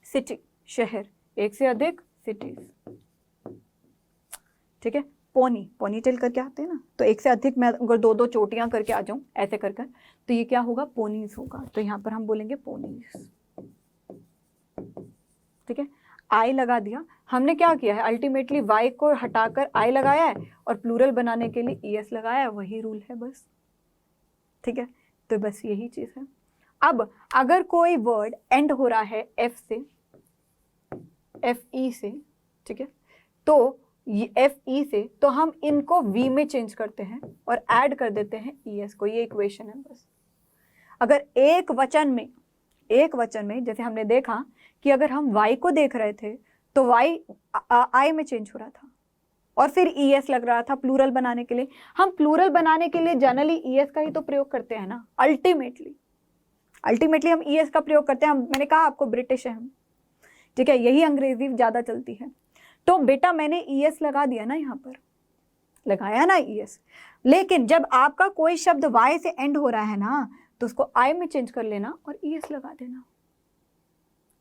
सिटी, शहर, एक से अधिक सिटीज, ठीक है। पोनी, पोनी टेल करके आते हैं ना, तो एक से अधिक, मैं अगर दो दो चोटियां करके आ जाऊं ऐसे कर कर, तो ये क्या होगा? पोनीज होगा। तो यहाँ पर हम बोलेंगे पोनीज, ठीक है। आई लगा दिया, हमने क्या किया है? अल्टीमेटली वाई को हटाकर आई लगाया है और प्लूरल बनाने के लिए ES लगाया है, वही रूल है बस, ठीक है। तो बस यही चीज है। अब अगर कोई वर्ड एंड हो रहा है F से, FE से, ठीक है, तो ये FE से, तो हम इनको V में चेंज करते हैं और ऐड कर देते हैं ES को। ये इक्वेशन है बस। अगर एक वचन में जैसे हमने देखा कि अगर हम Y को देख रहे थे तो Y I में चेंज हो रहा था और फिर ES लग रहा था प्लूरल बनाने के लिए। हम प्लूरल बनाने के लिए जनरली ES का ही तो प्रयोग करते हैं ना, अल्टीमेटली हम ES का प्रयोग करते हैं। मैंने कहा आपको ब्रिटिश है हम, ठीक है, यही अंग्रेजी ज्यादा चलती है। तो बेटा मैंने ES लगा दिया ना, यहाँ पर लगाया ना ES, लेकिन जब आपका कोई शब्द Y से एंड हो रहा है ना, तो उसको I में चेंज कर लेना और ES लगा देना।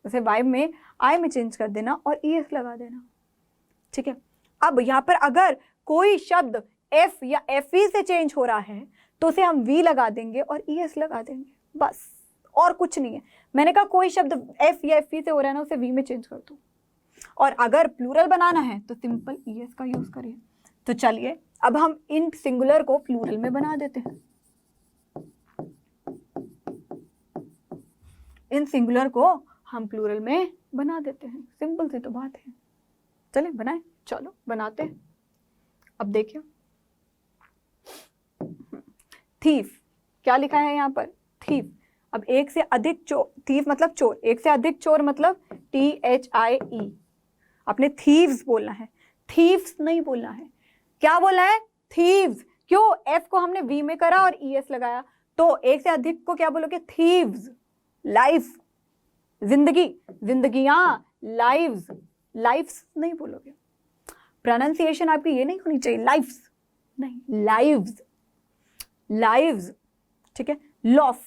जैसे Y में I में चेंज कर देना और ES लगा देना, ठीक है। अब यहाँ पर अगर कोई शब्द F या FE से चेंज हो रहा है तो उसे हम V लगा देंगे और ES लगा देंगे, बस, और कुछ नहीं है। मैंने कहा कोई शब्द F या FE से हो रहा है ना, उसे V में चेंज कर दो। और अगर प्लूरल बनाना है तो सिंपल ES का यूज करिए। तो चलिए अब हम इन सिंगुलर को प्लूरल में बना देते हैं। इन सिंगुलर को हम प्लूरल में बना देते हैं, सिंपल सी तो बात है। चले बनाए, चलो बनाते हैं। अब देखिए, थीफ, क्या लिखा है यहाँ पर? थीफ। अब एक से अधिक चोर, थीफ मतलब चोर, एक से अधिक चोर मतलब THIE। अपने थीव्स बोलना है, थीव्स नहीं बोलना है। क्या बोला है? थीव्स। क्यों? F को हमने V में करा और ES लगाया, तो एक से अधिक को क्या बोलोगे? थीव्स। लाइफ, जिंदगी, जिंदगियां, लाइव्स, लाइफ्स नहीं बोलोगे। प्रोनाउंसिएशन आपकी ये नहीं होनी चाहिए, लाइफ्स नहीं, लाइव्स, लाइव्स, ठीक है। लॉफ,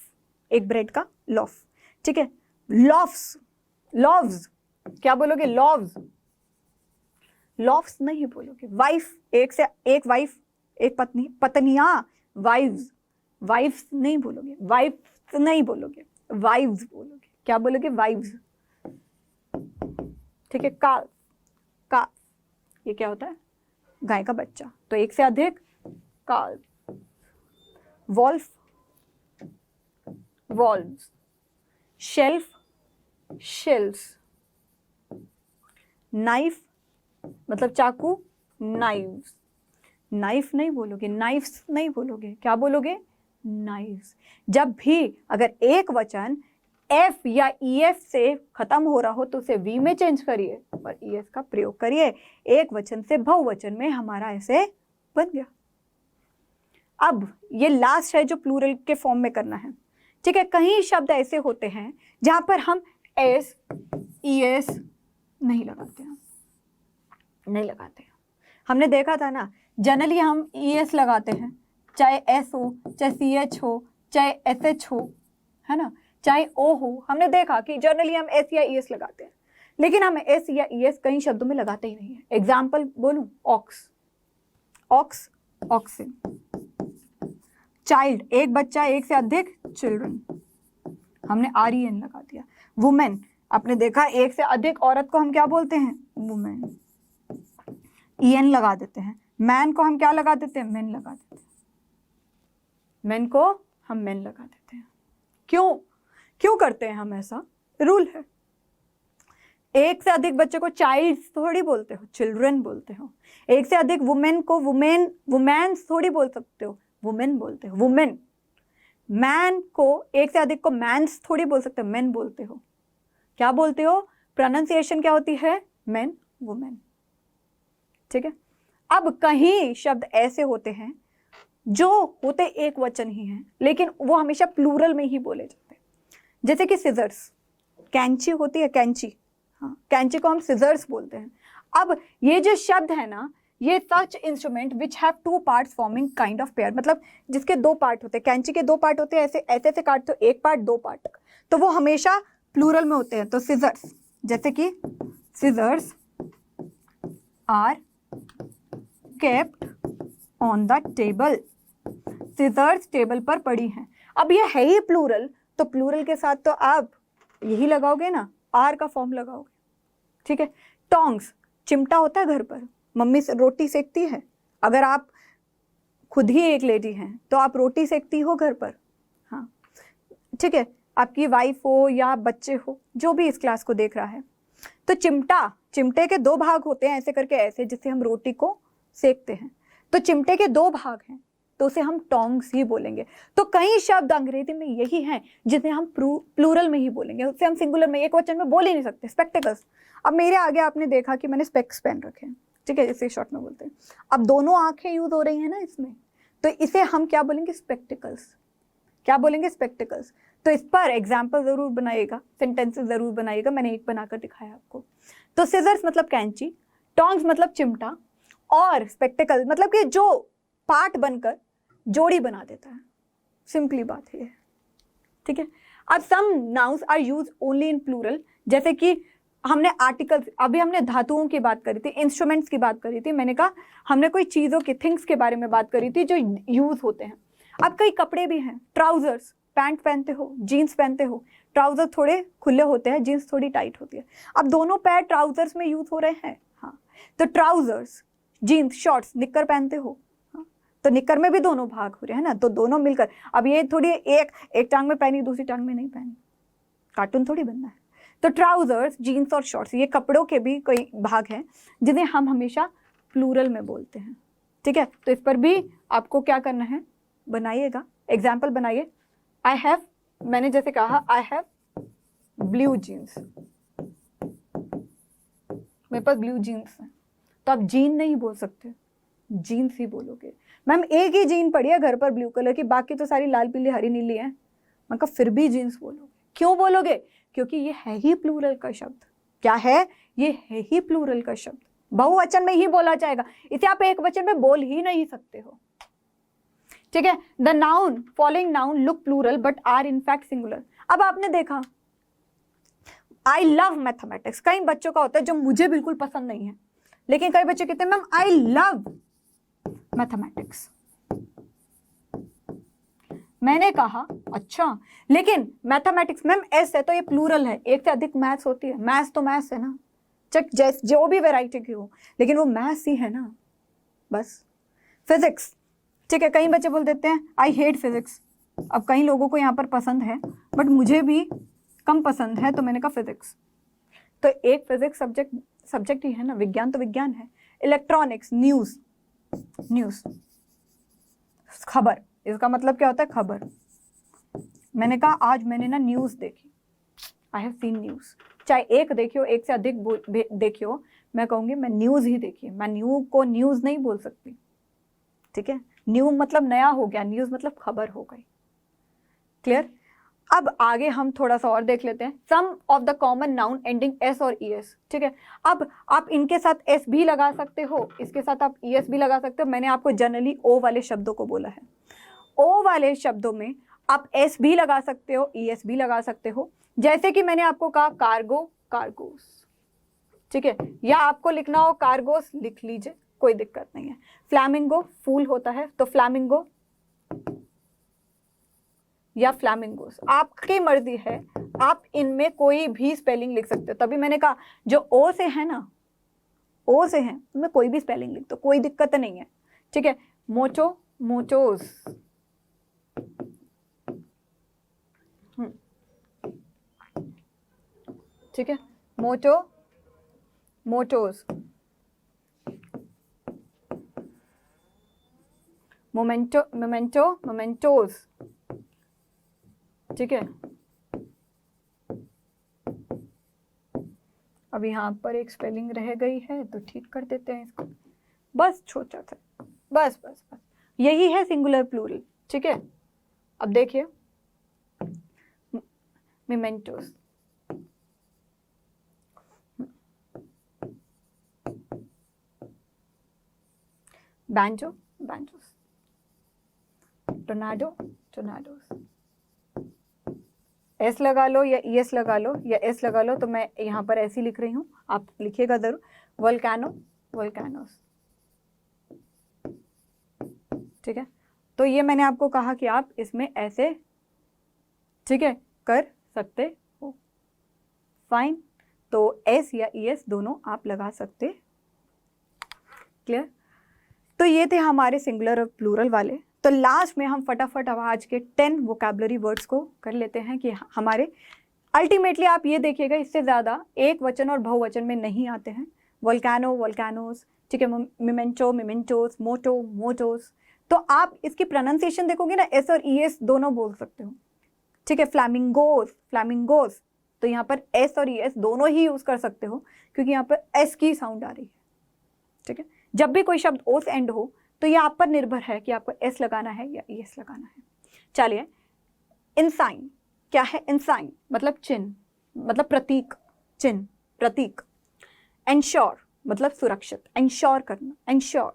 एक ब्रेड का लॉफ, ठीक है। लॉफ्स, लॉव्स, क्या बोलोगे? लॉव्स, लॉफ्स नहीं बोलोगे। वाइफ, एक से एक वाइफ, एक पत्नी, पत्नियां, वाइव्स, वाइफ्स नहीं बोलोगे, वाइफ्स नहीं बोलोगे, वाइव्स बोलोगे। क्या बोलोगे? वाइव्स, ठीक है। काल, का, ये क्या होता है? गाय का बच्चा, तो एक से अधिक काल। Wolf, wolves. Shelf, shelfs. Knife मतलब चाकू, नाइव्स, नाइफ नहीं बोलोगे, नाइफ्स नहीं बोलोगे, क्या बोलोगे? नाइव्स। जब भी अगर एक वचन F या EF से खत्म हो रहा हो तो उसे V में चेंज करिए और ES का प्रयोग करिए। एक वचन से बहुवचन में हमारा ऐसे बन गया। अब ये लास्ट है जो प्लूरल के फॉर्म में करना है, ठीक है। कहीं शब्द ऐसे होते हैं जहां पर हम S, ES नहीं लगाते हैं, नहीं लगाते हैं। हमने देखा था ना, जनरली हम ES लगाते हैं, चाहे S हो, चाहे CH हो, चाहे SH हो, है ना, चाहे O हो। हमने देखा कि जनरली हम S या ES लगाते हैं, लेकिन हम S या ES कई शब्दों में लगाते ही नहीं है। एग्जाम्पल बोलूं, ऑक्स, ऑक्स, ऑक्सिन। चाइल्ड, एक बच्चा, एक से अधिक, चिल्ड्रन, हमने REN लगा दिया। वुमेन, आपने देखा एक से अधिक औरत को हम क्या बोलते हैं, वुमेन, EN लगा देते हैं। मैन को हम क्या लगा देते हैं, मेन लगा देते हैं। मेन को हम मेन लगा देते हैं। क्यों करते हैं हम ऐसा, रूल है। एक से अधिक बच्चे को चाइल्ड थोड़ी बोलते हो, चिल्ड्रन बोलते हो। एक से अधिक वुमेन को वुमेन्स थोड़ी बोल सकते हो, वुमेन बोलते हो, वुमेन। मैन को, एक से अधिक को मैंस थोड़ी बोल सकते हो, मेन बोलते हो। क्या बोलते हो, प्रोनाउंसिएशन क्या होती है, मेन, वुमेन। ठीक है। अब कहीं शब्द ऐसे होते हैं जो होते एक वचन ही हैं, लेकिन वो हमेशा प्लूरल में ही बोले जाते हैं। जैसे कि सिजर्स, कैंची होती है, कैंची, हाँ, कैंची को हम सिजर्स बोलते हैं। अब ये जो शब्द है ना, ये सच instrument which have two parts forming kind of pair, मतलब जिसके दो पार्ट होते हैं। कैंची के दो पार्ट होते हैं, ऐसे ऐसे काटते हो, एक पार्ट, दो पार्ट, तो वो हमेशा प्लूरल में होते हैं। तो सिजर्स, जैसे कि scissors are kept on the table, scissors table पर पड़ी हैं। अब ये है ही प्लूरल, तो प्लूरल के साथ तो आप यही लगाओगे ना, आर का फॉर्म लगाओगे। ठीक है। टोंग्स, चिमटा होता है घर पर, मम्मी से रोटी सेकती है। अगर आप खुद ही एक लेडी हैं तो आप रोटी सेकती हो घर पर, हाँ, ठीक है। आपकी वाइफ हो या बच्चे हो, जो भी इस क्लास को देख रहा है, तो चिमटे के दो भाग होते हैं, ऐसे करके ऐसे, जिससे हम रोटी को सेकते हैं। तो चिमटे के दो भाग हैं, तो उसे हम टोंग्स ही बोलेंगे। तो कई शब्द अंग्रेजी में यही हैं जिन्हें हम प्लूरल में ही बोलेंगे, उससे हम सिंगुलर में, एक वचन में बोल ही नहीं सकते। स्पेक्टिकल्स, अब मेरे आगे आपने देखा कि मैंने स्पेक्स पहन रखे हैं, ठीक है, इसे शॉर्ट में बोलते हैं। अब दोनों आंखें यूज हो रही हैं ना इसमें, तो इसे हम क्या बोलेंगे, स्पेक्टिकल्स। क्या बोलेंगे, स्पेक्टिकल्स। तो इस पर एग्जाम्पल जरूर बनाइएगा, सेंटेंसेस जरूर बनाइएगा, मैंने एक बनाकर दिखाया आपको। तो सिजर्स मतलब कैंची, टोंग्स मतलब चिमटा, और स्पेक्टिकल मतलब कि जो पार्ट बनकर जोड़ी बना देता है। सिंपली बात है, ठीक है। अब some nouns are use only in plural, जैसे कि हमने आर्टिकल्स, अभी हमने धातुओं की बात करी थी, इंस्ट्रूमेंट्स की बात करी थी, मैंने कहा हमने कोई चीज़ों की, थिंग्स के बारे में बात करी थी जो यूज होते हैं। अब कई कपड़े भी हैं, ट्राउजर्स, पैंट पहनते हो, जीन्स पहनते हो, ट्राउजर थोड़े खुले होते हैं, जीन्स थोड़ी टाइट होती है। अब दोनों पैर ट्राउजर्स में यूज हो रहे हैं, हाँ, तो ट्राउजर्स, जीन्स, शॉर्ट्स, निक्कर पहनते हो, हाँ, तो निक्कर में भी दोनों भाग हो रहे हैं ना, तो दोनों मिलकर। अब ये थोड़ी एक टांग में पहनी, दूसरी टांग में नहीं पहनी, कार्टून थोड़ी बनना है। तो ट्राउजर्स, जीन्स और शॉर्ट्स, ये कपड़ों के भी कई भाग हैं जिन्हें हम हमेशा प्लूरल में बोलते हैं, ठीक है। तो इस पर भी आपको क्या करना है, बनाइएगा, एग्जाम्पल बनाइए। आई हैव, मैंने जैसे कहा आई हैव ब्लू जीन्स, मेरे पास ब्लू जीन्स है, तो आप जीन नहीं बोल सकते, जीन्स ही बोलोगे। मैम एक ही जीन पड़ी है घर पर ब्लू कलर की, बाकी तो सारी लाल पीली हरी नीली है, मैं कहा फिर भी जीन्स बोलोगे। क्यों बोलोगे, क्योंकि ये है ही प्लूरल का शब्द। क्या है, ये है ही प्लूरल का शब्द, बहुवचन में ही बोला जाएगा, इसे आप एक वचन में बोल ही नहीं सकते हो, ठीक है। The noun, following noun look plural but are in fact singular. अब आपने देखा आई लव मैथमेटिक्स, कई बच्चों का होता है जो मुझे बिल्कुल पसंद नहीं है, लेकिन कई बच्चे कहते हैं मैम आई लव मैथमेटिक्स। मैंने कहा अच्छा, लेकिन मैथमेटिक्स मैम एस है तो ये प्लूरल है, एक से अधिक मैथ्स होती है, मैथ्स तो मैथ्स है ना, चेक जैसे जो भी वैरायटी की हो, लेकिन वो मैथ्स ही है ना, बस। फिजिक्स, ठीक है, कई बच्चे बोल देते हैं आई हेट फिजिक्स। अब कई लोगों को यहाँ पर पसंद है, बट मुझे भी कम पसंद है, तो मैंने कहा फिजिक्स। तो एक फिजिक्स सब्जेक्ट ही है ना, विज्ञान तो विज्ञान है। इलेक्ट्रॉनिक्स, न्यूज़, न्यूज़ खबर, इसका मतलब क्या होता है, खबर। मैंने कहा आज मैंने ना न्यूज़ देखी, आई हैव सीन न्यूज़। चाहे एक देखियो, एक से अधिक देखियो, मैं कहूँगी मैं न्यूज़ ही देखी है, मैं न्यू को न्यूज़ नहीं बोल सकती, ठीक है। न्यू मतलब नया हो गया, न्यूज़ मतलब खबर हो गई, क्लियर। अब आगे हम थोड़ा सा और देख लेते हैं। Some of the common noun ending S और ईएस, ठीक है। अब आप इनके साथ एस भी लगा सकते हो, इसके साथ आप ईएस भी लगा सकते हो। मैंने आपको जनरली ओ वाले शब्दों को बोला है, ओ वाले शब्दों में आप एस भी लगा सकते हो, ईएस भी लगा सकते हो। जैसे कि मैंने आपको कहा कार्गो, कार्गोस, ठीक है, या आपको लिखना हो कार्गोस, लिख लीजिए, कोई दिक्कत नहीं है। फ्लैमिंगो फूल होता है, तो फ्लैमिंगो या फ्लैमिंगोस, आपकी मर्जी है, आप इनमें कोई भी स्पेलिंग लिख सकते हो। तभी मैंने कहा जो ओ से है ना, ओ से है, उनमें कोई भी स्पेलिंग लिख दो, कोई दिक्कत नहीं है, ठीक है। मोचो, मोचोस, ठीक है, मोटो, मोटोस, मोमेंटो, मोमेंटो, मोमेंटोस, ठीक है। अब यहाँ पर एक स्पेलिंग रह गई है तो ठीक कर देते हैं इसको, बस छोटा था, बस बस बस, यही है सिंगुलर प्लूरल, ठीक है। अब देखिए मेमेंटोस, बैंजो, बैंजोस, टोर्नाडो, टोर्नाडोस, एस लगा लो या ईएस लगा लो या एस लगा लो, तो मैं यहाँ पर ऐसी लिख रही हूँ, आप लिखिएगा जरूर। वोल्केनो, वोल्केनोस, ठीक है। तो ये मैंने आपको कहा कि आप इसमें ऐसे, ठीक है, कर सकते हो, फाइन। तो एस या ईएस दोनों आप लगा सकते, क्लियर। तो ये थे हमारे सिंगुलर और प्लूरल वाले। तो लास्ट में हम फटाफट अब आज के 10 वोकैबुलरी वर्ड्स को कर लेते हैं कि हमारे अल्टीमेटली आप ये देखिएगा इससे ज़्यादा एक वचन और बहुवचन में नहीं आते हैं। वोल्केनो, वोल्केनोस, ठीक है, मिमेंटो, मिमेंटोस, मोटो, मोटोस। तो आप इसकी प्रोनाउंसिएशन देखोगे ना, एस और ईएस दोनों बोल सकते हो, ठीक है। फ्लैमिंगोस, फ्लैमिंगोस, तो यहाँ पर एस और ईएस दोनों ही यूज़ कर सकते हो क्योंकि यहाँ पर एस की साउंड आ रही है, ठीक है। जब भी कोई शब्द ओ से एंड हो तो ये आप पर निर्भर है कि आपको एस लगाना है या ईएस लगाना है। चलिए, इंसाइन क्या है? इंसाइन मतलब चिन्ह, मतलब प्रतीक, चिन्ह, प्रतीक। एंश्योर मतलब सुरक्षित, एंश्योर करना, एंश्योर।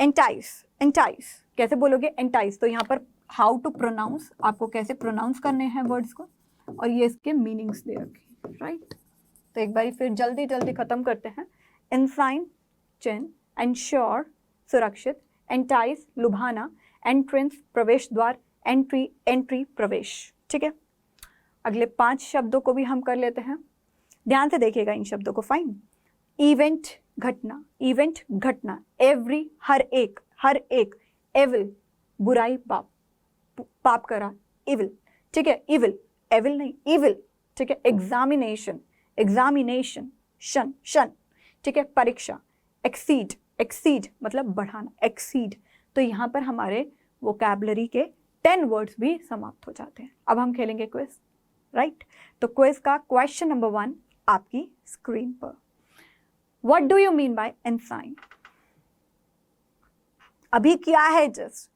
एंटाइस, एंटाइस कैसे बोलोगे? एंटाइस, तो यहाँ पर हाउ टू प्रोनाउंस, आपको कैसे प्रोनाउंस करने हैं वर्ड्स को, और ये इसके मीनिंग्स दे रखे, राइट। तो एक बारी फिर जल्दी जल्दी खत्म करते हैं। इंसाइन चिन्ह, एंश्योर सुरक्षित, एंटाइस लुभाना, एंट्रेंस प्रवेश द्वार, एंट्री एंट्री प्रवेश, ठीक है। अगले 5 शब्दों को भी हम कर लेते हैं, ध्यान से देखिएगा इन शब्दों को, फाइन। इवेंट घटना, इवेंट घटना। एवरी हर एक, हर एक। एविल बुराई, पाप, पाप करा, इविल, ठीक है। इविल, एविल नहीं, इविल, ठीक है। एग्जामिनेशन, एग्जामिनेशन, शन, शन, ठीक है। परीक्षा, एक्सीड, एक्सीड मतलब बढ़ाना, एक्सीड। तो यहाँ पर हमारे वोकैबुलरी के 10 वर्ड्स भी समाप्त हो जाते हैं। अब हम खेलेंगे क्विज, राइट। तो क्विज का क्वेश्चन नंबर 1 आपकी स्क्रीन पर। What do you mean by ensign? अभी क्या है just?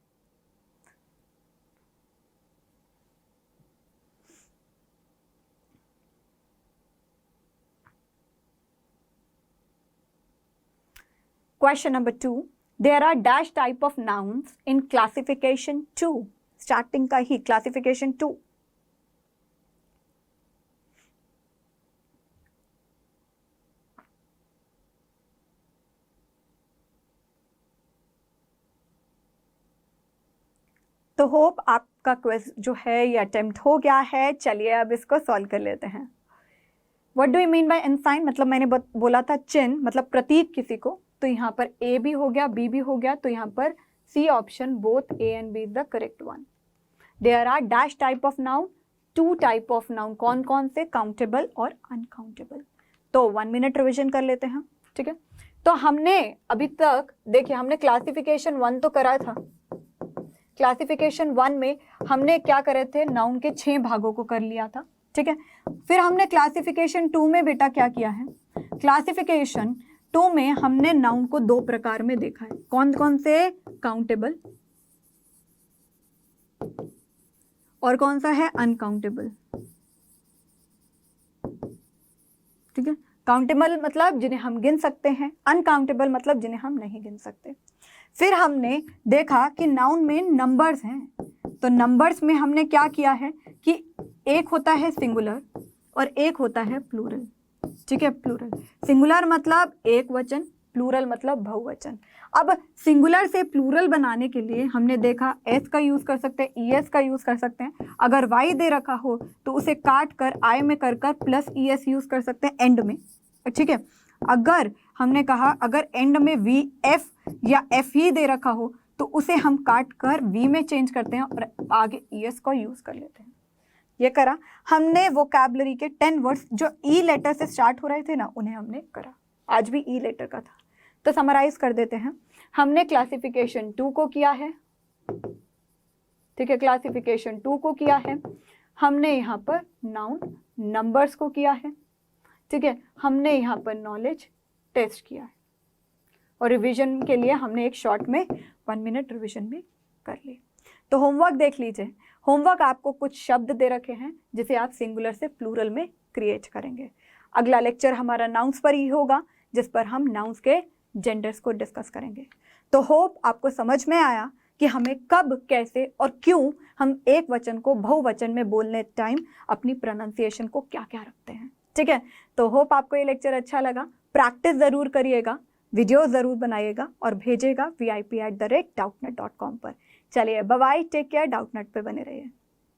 Question number 2. There are dash type of nouns in classification 2. Starting का ही classification 2. तो होप आपका क्विज जो है ये अटेम्प्ट हो गया है। चलिए अब इसको सॉल्व कर लेते हैं। What do you mean by ensign? मतलब मैंने बोला था चिन्ह मतलब प्रतीक किसी को, तो यहाँ पर ए भी हो गया, बी भी हो गया, तो यहाँ पर C option both A and B is the correct one. There are dash type of noun, 2 type of noun, कौन कौन से? काउंटेबल और अनकाउंटेबल। तो 1 मिनट रिविजन कर लेते हैं, ठीक है। तो हमने अभी तक देखिए, हमने क्लासिफिकेशन 1 तो करा था। क्लासिफिकेशन 1 में हमने क्या करे थे? नाउन के 6 भागों को कर लिया था, ठीक है। फिर हमने क्लासिफिकेशन 2 में बेटा क्या किया है? क्लासिफिकेशन 2 में हमने नाउन को 2 प्रकार में देखा है। कौन कौन से? काउंटेबल और कौन सा है? अनकाउंटेबल, ठीक है। काउंटेबल मतलब जिन्हें हम गिन सकते हैं, अनकाउंटेबल मतलब जिन्हें हम नहीं गिन सकते। फिर हमने देखा कि नाउन में नंबर्स हैं, तो नंबर्स में हमने क्या किया है कि एक होता है सिंगुलर और एक होता है प्लूरल, ठीक है। प्लूरल, सिंगुलर मतलब एक वचन, प्लूरल मतलब बहुवचन। अब सिंगुलर से प्लूरल बनाने के लिए हमने देखा एस का यूज कर सकते हैं, ईएस का यूज कर सकते हैं। अगर वाई दे रखा हो तो उसे काट कर आई में कर प्लस ईएस यूज कर सकते हैं एंड में, ठीक है। अगर हमने कहा अगर एंड में वी एफ या एफ ही दे रखा हो तो उसे हम काट कर वी में चेंज करते हैं और आगे ईएस का यूज कर लेते हैं। ये करा हमने वोकैबुलरी के 10 वर्ड्स जो ई लेटर से स्टार्ट हो रहे थे ना, उन्हें हमने करा। आज भी ई लेटर का था, तो समराइज कर देते हैं। हमने क्लासिफिकेशन 2 को किया है, ठीक है, क्लासिफिकेशन 2 को किया है। हमने यहाँ पर नाउन नंबर्स को किया है, ठीक है। हमने यहाँ पर नॉलेज टेस्ट किया है और रिवीजन के लिए हमने एक शॉर्ट में 1 मिनट रिवीजन भी कर ली। तो होमवर्क देख लीजिए। होमवर्क आपको कुछ शब्द दे रखे हैं जिसे आप सिंगुलर से प्लूरल में क्रिएट करेंगे। अगला लेक्चर हमारा नाउन्स पर ही होगा, जिस पर हम नाउन्स के जेंडर्स को डिस्कस करेंगे। तो होप आपको समझ में आया कि हमें कब, कैसे और क्यों हम एक वचन को बहुवचन में बोलने टाइम अपनी प्रोनाउंसिएशन को क्या क्या रखते हैं, ठीक है। तो होप आपको ये लेक्चर अच्छा लगा। प्रैक्टिस ज़रूर करिएगा, वीडियो ज़रूर बनाइएगा और भेजिएगा VIP@doubtnut.com पर। चलिए bye bye, take care, Doubtnut पे बने रहिए।